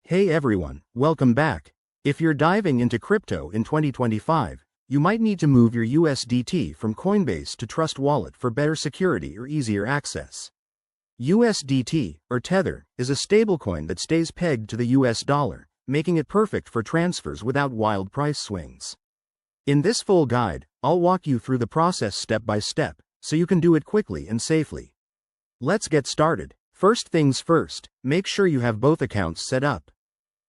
Hey everyone, welcome back. If you're diving into crypto in 2025, you might need to move your USDT from Coinbase to Trust Wallet for better security or easier access. USDT, or Tether, is a stablecoin that stays pegged to the US dollar, making it perfect for transfers without wild price swings. In this full guide, I'll walk you through the process step by step, so you can do it quickly and safely. Let's get started. First things first, make sure you have both accounts set up.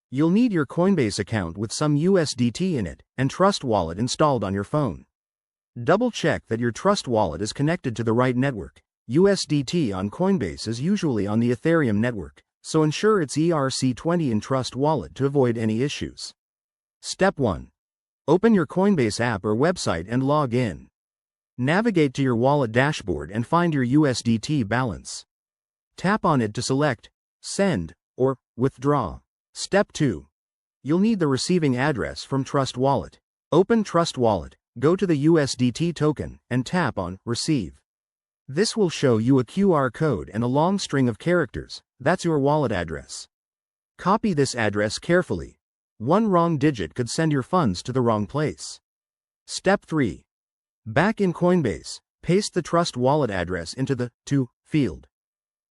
You'll need your Coinbase account with some USDT in it, and Trust Wallet installed on your phone. Double check that your Trust Wallet is connected to the right network. USDT on Coinbase is usually on the Ethereum network, so ensure it's ERC20 in Trust Wallet to avoid any issues. Step 1. Open your Coinbase app or website and log in. Navigate to your wallet dashboard and find your USDT balance. Tap on it to select Send or Withdraw. Step 2. You'll need the receiving address from Trust Wallet. Open Trust Wallet, go to the USDT token, and tap on Receive. This will show you a QR code and a long string of characters. That's your wallet address. Copy this address carefully. One wrong digit could send your funds to the wrong place. Step 3. Back in Coinbase, paste the Trust Wallet address into the To field.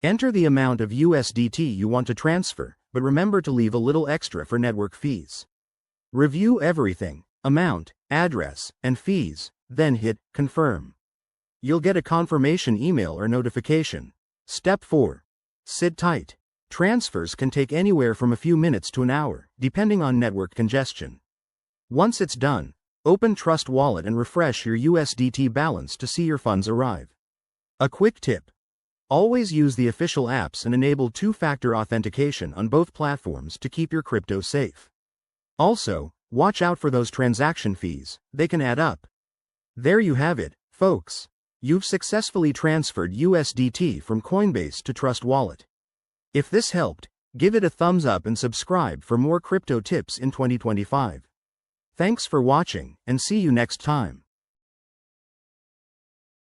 Enter the amount of USDT you want to transfer, but remember to leave a little extra for network fees. Review everything, amount, address, and fees, then hit Confirm. You'll get a confirmation email or notification. Step 4. Sit tight. Transfers can take anywhere from a few minutes to an hour, depending on network congestion. Once it's done, open Trust Wallet and refresh your USDT balance to see your funds arrive. A quick tip. Always use the official apps and enable two-factor authentication on both platforms to keep your crypto safe. Also, watch out for those transaction fees, they can add up. There you have it, folks. You've successfully transferred USDT from Coinbase to Trust Wallet. If this helped, give it a thumbs up and subscribe for more crypto tips in 2025. Thanks for watching, and see you next time.